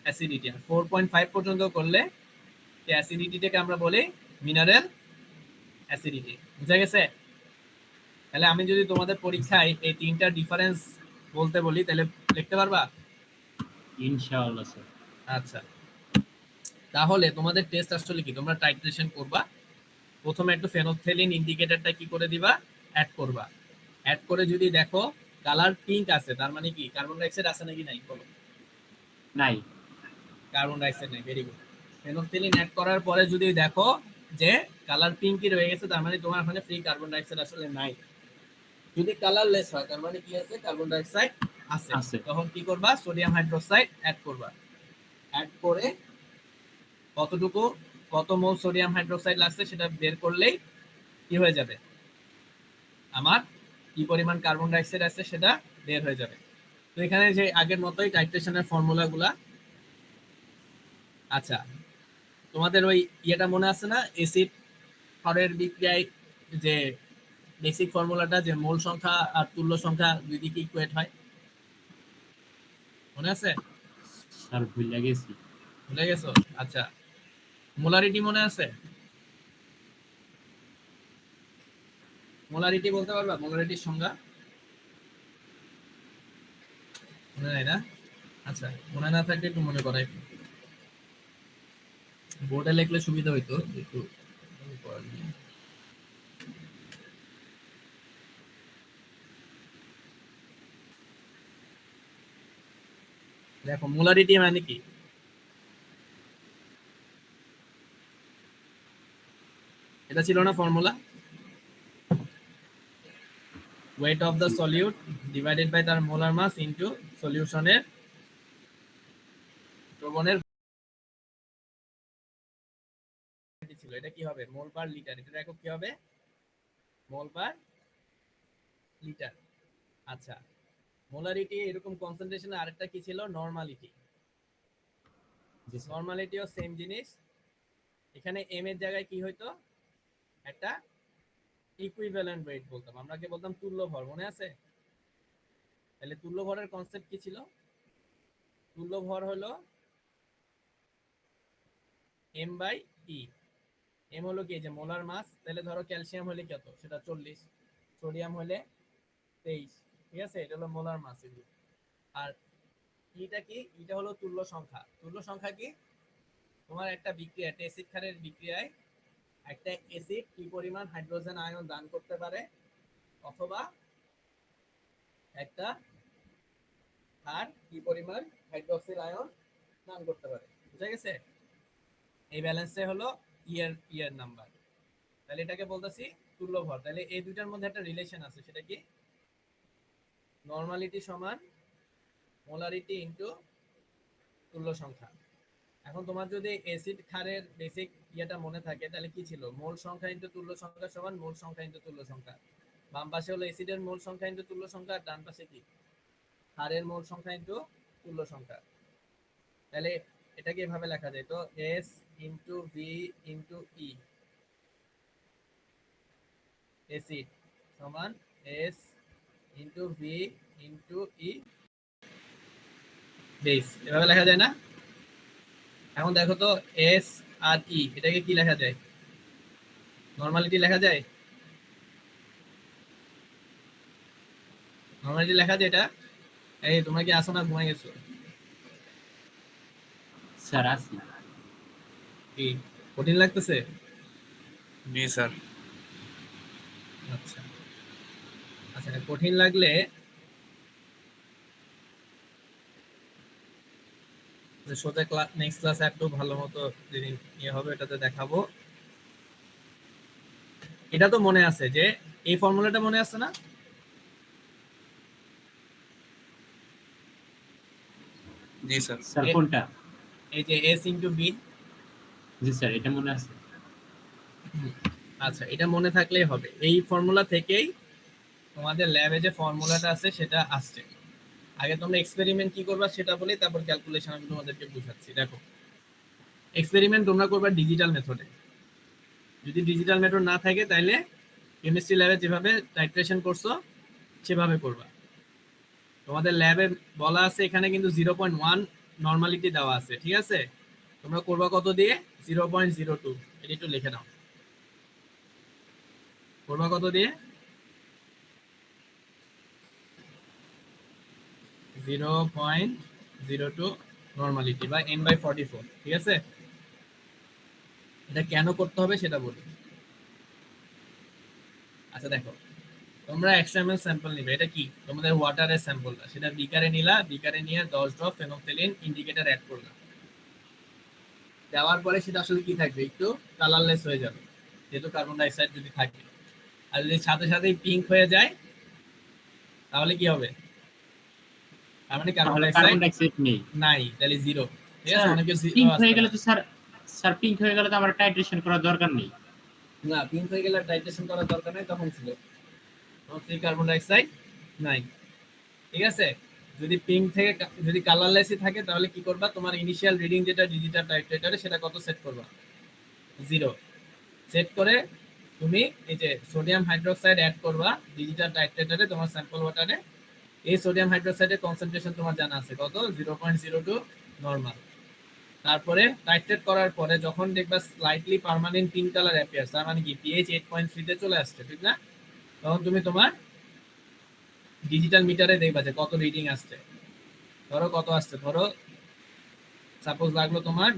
acidity. আর 4.5 পর্যন্ত করলে সেই অ্যাসিডিটিটাকে আমরা বলি মিনারেল অ্যাসিডিটি। বুঝা গেছে? তাহলে আমি যদি তোমাদের পরীক্ষায় এই 3টা ডিফারেন্স বলতে বলি, তাহলে লিখতে পারবা? ইনশাআল্লাহ স্যার। আচ্ছা, তাহলে তোমাদের টেস্ট আসলে কি, তোমরা টাইট্রেশন করবা। প্রথমে একটু ফেনোথেলিন ইন্ডিকেটরটা কি করে দিবা? অ্যাড করবা। অ্যাড করে যদি দেখো কালার পিঙ্ক আছে, তার মানে কি কার্বন ডাইঅক্সাইড আছে নাকি নাই? বলো। নাই। কার্বন ডাইঅক্সাইড নাই, ভেরি গুড। ফেনোথেলিন অ্যাড করার পরে যদি দেখো যে কালার পিঙ্কই রয়ে গেছে, তার মানে তোমার ওখানে ফ্রি কার্বন ডাইঅক্সাইড আসলে নাই। যদি কালারলেস হয়, তার মানে কি আছে? কার্বন ডাইঅক্সাইড আছে। আছে। তখন কি করবা? সোডিয়াম হাইড্রোক্সাইড অ্যাড করবা। অ্যাড করে কতটুকু, কত মোল সোডিয়াম হাইড্রোক্সাইড লাগছে সেটা বের করলেই কি হয়ে যাবে? আমার কি পরিমাণ কার্বন ডাইঅক্সাইড আছে সেটা বের হয়ে যাবে। তো এখানে যে আগের মতোই টাইট্রেশনের ফর্মুলাগুলা। আচ্ছা, তোমাদের ওই ইয়েটা মনে আছে না, এসিড ক্ষারের বিক্রিয়ায় যে বেসিক ফর্মুলাটা, যে মোল সংখ্যা আর তুল্য সংখ্যা দুই দিকে ইকুয়েট হয়, মনে আছে? স্যার ভুলে গেছি। ভুলে গেছো? আচ্ছা, মোলারিটি মনে আছে? মোলারিটি বলতে পারবা? মোলারিটির সংজ্ঞা মনে নাই না? আচ্ছা, মনে না থাকলে একটু মনে করাই, বোর্ডে লিখলে সুবিধা হইতো একটু। দেখো, মোলারিটি মানে কি? এটা ছিল না formula? Weight of the solute divided by তার মোলার মাস ইনটু সলিউশনের দ্রবণের ছিল। এটা কি হবে? Mole per litre. এটার একক কি হবে? Mole per litre. আচ্ছা, মোলারিটি এরকম কনসেন্ট্রেশন আরেকটা কি ছিল, নরমালিটি। জি স্যার। নরমালিটিও সেম জিনিস। এখানে এম এর জায়গায় কি হইতো, একটা ইকুইভ্যালেন্ট ওয়েট বলতাম, আমরা কি বলতাম, তুল্য ভর, মনে আছে? তাহলে তুল্য ভরের কনসেপ্ট কি ছিল? তুল্য ভর হলো এম বাই ই। এম হলো কি, যে মোলার মাস, তাহলে ধরো ক্যালসিয়াম হলে কত, সেটা 40, সোডিয়াম হলে 23, ঠিক আছে, এটা হলো মোলার মাস এগুলো। আর ইটা কি, ইটা হলো তুল্য সংখ্যা। তুল্য সংখ্যা কি, তোমার একটা বিক্রিয়া, একটা অ্যাসিড ক্ষারের বিক্রিয়ায় একটা অ্যাসিড কি পরিমাণ হাইড্রোজেন আয়ন দান করতে পারে, অথবা একটা ক্ষার কি পরিমাণ হাইড্রোক্সিল আয়ন দান করতে পারে, বুঝা গেছে? এই ব্যালেন্সটাই হলো ইয়ার নাম্বার। তাহলে এটাকে বলতেছি তুল্য ভর। তাহলে এই দুইটার মধ্যে একটা রিলেশন আছে, সেটা কি, নরমালিটি সমান মোলারিটি ইনটু তুল্য সংখ্যা। এখন তোমার যদি অ্যাসিড ক্ষারের বেসিক ইয়েটা মনে থাকে, তাহলে কি ছিল, মোল সংখ্যা ইনটু তুল্য সংখ্যা সমান মোল সংখ্যা ইনটু তুল্য সংখ্যা। বাম পাশে হলো অ্যাসিডের মোল সংখ্যা ইনটু তুল্য সংখ্যা, আর ডান পাশে কি, ক্ষারের মোল সংখ্যা ইনটু তুল্য সংখ্যা। তাহলে এটাকে এভাবে লেখা যায়, তো এস ইনটু ভি ইনটু ই, অ্যাসিড সমান এস ইনটু ভি ইনটু ই বেস, এভাবে লেখা যায় না? এখন দেখো তো, এস আর ই, এটাকে কি লেখা যায়, নরমালিটি লেখা যায়? নরমালিটি লেখা যায় এটা? এই তোমরা কি আসো না, ঘুমাই গেছো? স্যার আসি। কি কঠিন লাগতেছে? জি স্যার। আচ্ছা আচ্ছা, কঠিন লাগলে সোজা ক্লাস, নেক্সট ক্লাসে একটু ভালো মতো যেদিন ইয়ে হবে এটাতে দেখাবো। এটা তো মনে আছে যে এই ফর্মুলাটা মনে আছে না? জি স্যার। স্যার কোনটা? এই যে এস ইনটু বি। জি স্যার, এটা মনে আছে। আচ্ছা, এটা মনে থাকলেই হবে। এই ফর্মুলা থেকেই তোমাদের ল্যাবে যে ফর্মুলাটা আছে সেটা আসছে। আগে তোমরা এক্সপেরিমেন্ট কি করবা সেটা বলি, তারপর ক্যালকুলেশন আমি তোমাদেরকে বুঝাচ্ছি। দেখো, এক্সপেরিমেন্ট তোমরা করবা ডিজিটাল মেথডে। যদি ডিজিটাল মেথড না থাকে তাহলে কেমিস্ট্রি ল্যাবে যেভাবে টাইট্রেশন করছো সেভাবে করবা। তোমাদের ল্যাবে বলা আছে এখানে কিন্তু 0.1 নরমালিটি দেওয়া আছে, ঠিক আছে? তোমরা করবা কত দিয়ে, 0.02। এটা একটু লিখে নাও, করবা কত দিয়ে, 0.02 নরমালিটি বা n/44, ঠিক আছে? এটা কেন করতে হবে সেটা বলি। আচ্ছা দেখো, তোমরা 100 ml স্যাম্পল নিবে, এটা কি তোমাদের ওয়াটারের স্যাম্পলটা, সেটা বিকারে নিলা, বিকারে নিয়ে 10 ড্রপ ফেনোক্সিলিন ইন্ডিকেটর অ্যাড করলা। দেওয়ার পরে সেটা আসলে কি থাকবে, একটু কালারলেস হয়ে যাবে, যেহেতু কার্বন ডাইঅক্সাইড যদি থাকে। আর যদি সাথে সাথেই পিঙ্ক হয়ে যায় তাহলে কি হবে, তার মানে কার্বন তাহলে ডাইঅক্সাইড কার্বন ডাইঅক্সাইড নেই। নাই, তাহলে জিরো। ঠিক আছে, স্যার অনেকে পিঙ্ক হয়ে গেলে তো স্যার, স্যার পিঙ্ক হয়ে গেলে তো আমার টাইট্রেশন করার দরকার নেই। না, পিঙ্ক হয়ে গেলে টাইট্রেশন করার দরকার নাই, তখন ছিল, তখন ফ্রি কার্বন ডাইঅক্সাইড নাই। ঠিক আছে, যদি পিঙ্ক থেকে যদি কালারলেসই থাকে তাহলে কি করবা, তোমার ইনিশিয়াল রিডিং যেটা ডিজিটাল টাইট্রেটারে সেটা কত সেট করবা, 0 সেট করে তুমি এই যে সোডিয়াম হাইড্রোক্সাইড অ্যাড করবা ডিজিটাল টাইট্রেটারে তোমার স্যাম্পল ওয়াটারে। এই সোডিয়াম হাইড্রোক্সাইডের কনসেন্ট্রেশন তোমার জানা আছে কত, 0.02 নরমাল। তারপরে টাইট্রেট করার পরে যখন দেখবা slightly permanent pink colour appears, তার মানে কি পিএইচ 8.3 তে চলে আসছে, ঠিক না? তখন তুমি তোমার ডিজিটাল মিটারে দেখবা যে কত রিডিং আসছে। ধরো কত আসছে, ধরো সাপোজ লাগলো তোমার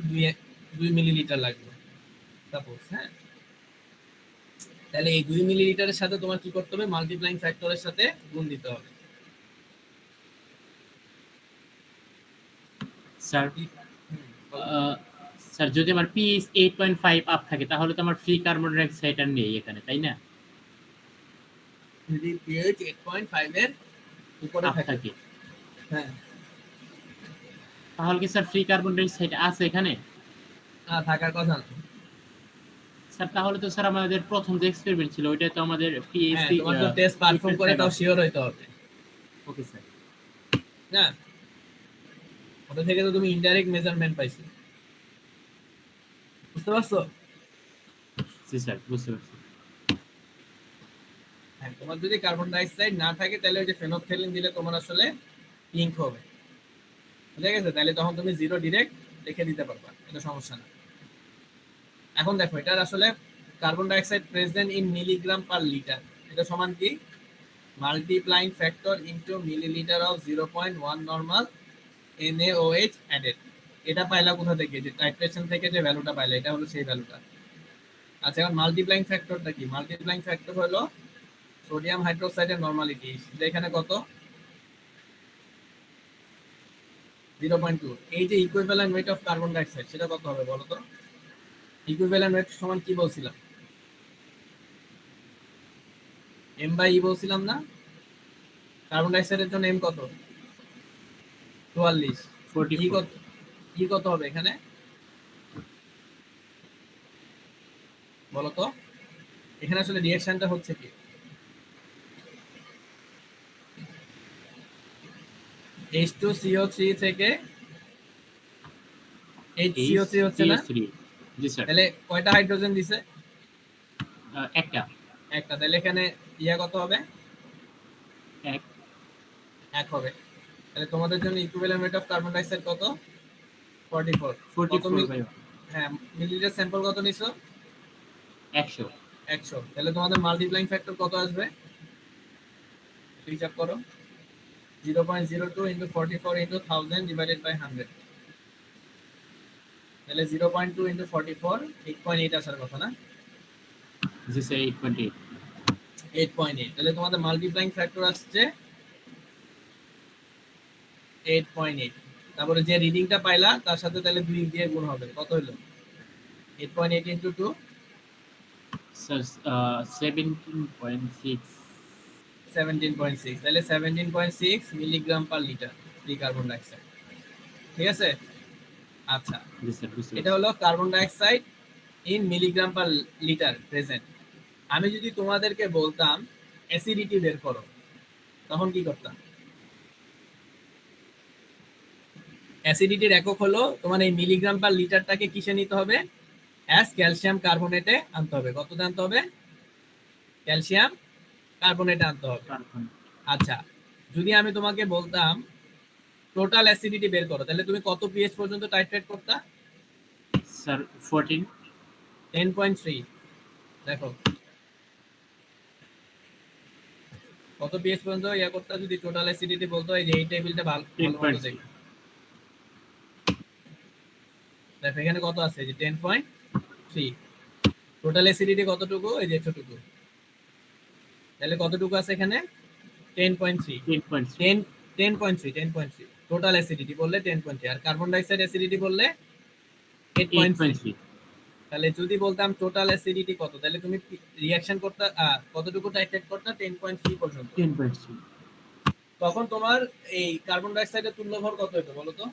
2 মিলিলিটার লাগলো সাপোজ, হ্যাঁ? তাহলে এই 2 মিলিলিটারের সাথে তোমার কি করতে হবে, মাল্টিপ্লাইং ফ্যাক্টরের সাথে গুণ দিতে হবে। স্যার হুম, বলো। স্যার যদি আমার পিএইচ 8.5 আপ থাকে তাহলে তো আমার ফ্রি কার্বন ডাইঅক্সাইড আর নেই এখানে, তাই না? যদি পিএইচ 8.5 এর উপরে আপ থাকে, থাকে, হ্যাঁ, তাহলে কি স্যার ফ্রি কার্বন ডাইঅক্সাইড আছে এখানে? থাকার কথা না। স্যার তাহলে তো স্যার আমাদের প্রথম যে এক্সপেরিমেন্ট ছিল ওইটা তো আমাদের হ্যাঁ, পিএসসি তোমার তো টেস্ট পারফর্ম করে তাও শিওর হইতে হবে ওকে স্যার না, ওটা থেকে তো তুমি ইনডাইরেক্ট মেজারমেন্ট পাইছো, বুঝতে পারছো? জি স্যার বুঝতে পারছি হ্যাঁ, তোমার যদি কার্বন ডাইঅক্সাইড না থাকে তাহলে ওই যে ফেনফথেলিন দিলে তোমার আসলে পিঙ্ক হবে, বুঝা গেছে? তাহলে তখন তুমি জিরো ডিরেক্ট লিখে দিতে পারবা, এটা সমস্যা না। এখন দেখো এটার আসলে carbon dioxide present in milligram per litre, এটা সমান কি multiplying factor into millilitre of 0.1 normal NaOH added. এটা পাইলা কোথা থেকে? যে টাইট্রেশন থেকে যে ভ্যালুটা পাইলা, এটা হলো সেই ভ্যালুটা। আচ্ছা, এখন মাল্টিপ্লাইং ফ্যাক্টরটা কি? মাল্টিপ্লাইং ফ্যাক্টর হলো সোডিয়াম হাইড্রোক্সাইডের নরমালিটি, সেটা এখানে কত? 0.2। এই যে equivalent weight of carbon dioxide সেটা কত হবে বলো তো? ইকুইভ্যালেন্ট ওয়েট সমান কি বলছিলাম? m/e বলছিলাম না? কার্বন ডাইঅক্সাইডের জন্য m কত? 44। ই 44 কত? ই কত হবে এখানে বলো তো? এখানে আসলে রিঅ্যাকশনটা হচ্ছে কি? H2CO3 থেকে HCO3 হচ্ছে না? HCO3 জি স্যার তাহলে কয়টা হাইড্রোজেন দিছে? একটা একটা। তাহলে এখানে ইয়া কত হবে? এক এক হবে। তাহলে তোমাদের জন্য equivalent weight of carbon dioxide কত? 44। কত 44 বাই হ্যাঁ, মিলিলিটার স্যাম্পল কত নিছো? 100 100। তাহলে তোমাদের মাল্টিপ্লাইং ফ্যাক্টর কত আসবে? হিসাব করো। 0.02 ইনটু 44 ইনটু 1000 ডিভাইডেড বাই 100। তাহলে 0.2 ইনটু 44 8.8 আসার কথা না? জি স্যার 8.8 8.8। তাহলে তোমাদের মাল্টিপ্লাইং ফ্যাক্টর আসছে 8.8। তারপরে যে রিডিংটা পাইলা তার সাথে তাহলে 2 দিয়ে গুণ হবে, কত হলো? 8.8 ইনটু 2 স্যার 17.6 17.6। তাহলে 17.6 milligram per litre free carbon dioxide, ঠিক আছে? আচ্ছা, জি স্যার বুঝতে এটা হলো carbon dioxide in milligram per litre present. আমি যদি তোমাদেরকে বলতাম অ্যাসিডিটি বের করো, তখন কি করতাম? অ্যাসিডিটির একক হলো তোমার এই মিলিগ্রাম পার লিটারটাকে কিসে নিতে হবে? অ্যাস ক্যালসিয়াম কার্বনেটে আনতে হবে। কততে আনতে হবে? ক্যালসিয়াম কার্বনেটে আনতে হবে। পারছি আচ্ছা, যদি আমি তোমাকে বলতাম টোটাল অ্যাসিডিটি বের করো, তাহলে তুমি কত পিএইচ পর্যন্ত টাইট্রেট করতা? স্যার 14 10.3। দেখো কত পিএইচ পর্যন্ত ইয়া করতে যদি টোটাল অ্যাসিডিটি বলতো, এই যে এই টেবিলটা ভালো মতো 10.3 দেখো। দেখো এখানে কত আছে? যে 10.3। টোটাল অ্যাসিডিটি কতটুকু? এই যে এতটুকু। তাহলে কতটুকু আছে এখানে? 10.3। 10.3 10.3 টোটাল অ্যাসিডিটি বললে 10.3, আর কার্বন ডাইঅক্সাইড অ্যাসিডিটি বললে 8.3। 8.3 তাহলে যদি বলতাম টোটাল অ্যাসিডিটি কত, তাহলে তুমি রিঅ্যাকশন করতে কতটুকু টাইট্রেট করতে? 10.3 পর্যন্ত। 10.3 তখন তোমার এই কার্বন ডাইঅক্সাইডের তুল্য ভর কত হতো বলো তো?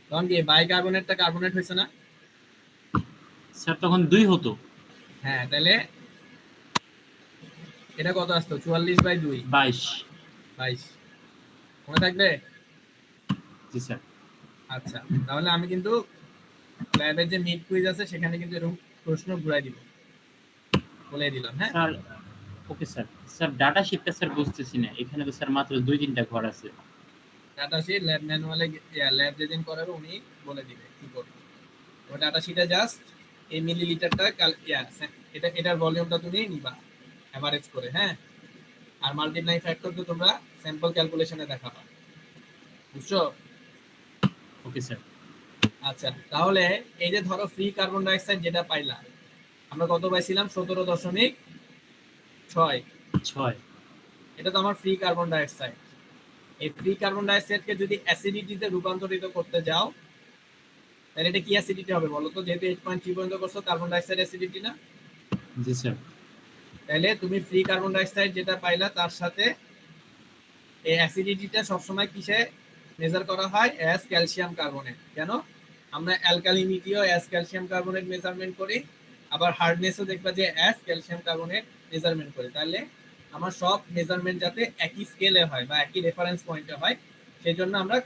তখন কি বাইকার্বনেটটা কার্বনেট হয়েছে না? স্যার তখন 2 হতো হ্যাঁ, তাহলে এটা কত আসতো? 44/2 22 22। মনে থাকবে? জি স্যার আচ্ছা, তাহলে আমি কিন্তু ল্যাবের যে মিড কুইজ আছে সেখানে কিন্তু এরকম প্রশ্ন ঘুরাই দিব, বলে দিলাম। হ্যাঁ, sir okay sir sir data শিটটা স্যার বুঝতেছি না, এখানে তো স্যার মাত্র 2-3টা ঘর আছে। ডাটা শিট ল্যাব ম্যানুয়ালে ল্যাব যেদিন করাবে উনি বলে দিবে কি করবে। ওই ডাটা শিটে জাস্ট এই মিলিলিটারটা এটা এটার ভলিউমটা তুমি নিবা এভারেজ করে। হ্যাঁ, আর মাল্টিপ্লাই ফ্যাক্টর তো তোমরা স্যাম্পল ক্যালকুলেশনে দেখাবা, বুঝছো? ওকে স্যার আচ্ছা, তাহলে এই যে ধরো ফ্রি কার্বন ডাইঅক্সাইড যেটা পাইলা, আমরা কত পাইছিলাম? 17.6। 6 এটা তো আমার ফ্রি কার্বন ডাইঅক্সাইড। এই ফ্রি কার্বন ডাইঅক্সাইডকে যদি অ্যাসিডিটিতে রূপান্তরিত করতে যাও, তাহলে এটা কি অ্যাসিডিটি হবে বলো তো? যেহেতু 8.3 পর্যন্ত করছো, কার্বন ডাইঅক্সাইড অ্যাসিডিটি না? জি স্যার তাহলে তুমি ফ্রি কার্বন ডাইঅক্সাইড যেটা পাইলা তার সাথে এই অ্যাসিডিটিটা সবসময় কিসে মেজার করা হয়? As calcium carbonate. কেন? আমরা অ্যালকালিনিটিও অ্যাজ ক্যালসিয়াম কার্বনেট মেজারমেন্ট করি, আবার হার্ডনেসও দেখবা যে অ্যাজ ক্যালসিয়াম কার্বনেট মেজারমেন্ট করি। তাহলে আমার সব মেজারমেন্ট যাতে একই স্কেলে হয় বা একই রেফারেন্স পয়েন্টে হয়, সেই জন্য আমরা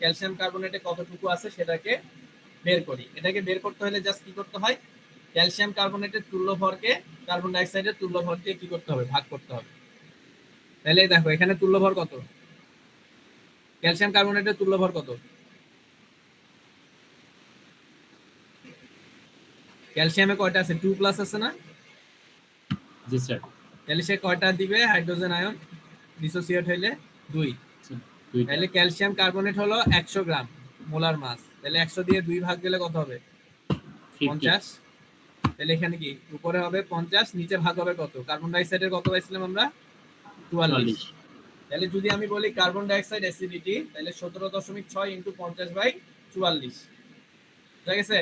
ক্যালসিয়াম কার্বনেটে কতটুকু আছে সেটাকে বের করি। এটাকে বের করতে হলে জাস্ট কি করতে হয়, ক্যালসিয়াম কার্বনেটের তুল্য ভরকে কার্বন ডাইঅক্সাইডের তুল্য ভর দিয়ে কি করতে হবে, ভাগ করতে হবে। তাহলে দেখো এখানে তুল্য ভর কত, ক্যালসিয়াম কার্বনেটের তুল্য ভর কত, ক্যালসিয়ামে কয়টা আছে, 2+ আছে না? জি স্যার। তাহলে সে কয়টা দিবে হাইড্রোজেন আয়ন ডিসোসিয়েট হইলে? 2। দুইটা। তাহলে ক্যালসিয়াম কার্বনেট হলো 100 গ্রাম মোলার মাস, তাহলে 100 দিয়ে 2 ভাগ দিলে কত হবে? 50। 50। তাহলে এখানে কি উপরে হবে 50, নিচে ভাগ হবে কত? কার্বন ডাইঅক্সাইডের কত পাইছিলাম আমরা? 44। তাহলে যদি আমি বলি কার্বন ডাইঅক্সাইড অ্যাসিডিটি, তাহলে 17.6 ইনটু 50/44, ঠিক আছে?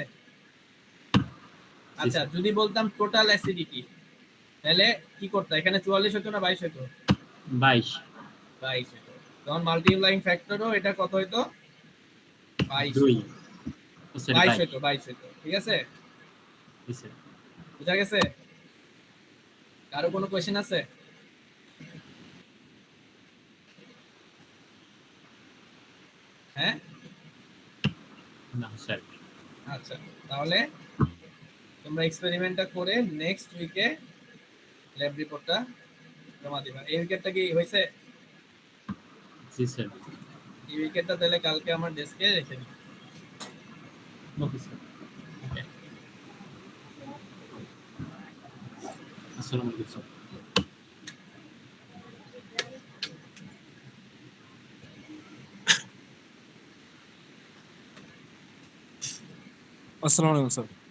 আচ্ছা, যদি বলতাম টোটাল অ্যাসিডিটি, তাহলে কি করতে, এখানে 44 হতো না 22 হতো? 22। 22 হতো। তখন মাল্টিপ্লাইং ফ্যাক্টরও এটা কত হতো? 22 2। হতো। স্যার 22 হতো, 22 হতো। ঠিক আছে, জি স্যার। বুঝা গেছে? কারো কোনো কোয়েশ্চেন আছে? হ্যাঁ, না স্যার। আচ্ছা, তাহলে তোমরা এক্সপেরিমেন্টটা করে নেক্সট উইকে ল্যাব রিপোর্টটা জমা দিবা। এই উইকেটটা কি হয়েছে? জি স্যার। এই উইকেটটা তাহলে কালকে আমার ডেস্কে রেখে দিই। Okay sir. আসসালামু আলাইকুম স্যার। আসসালামু আলাইকুম স্যার।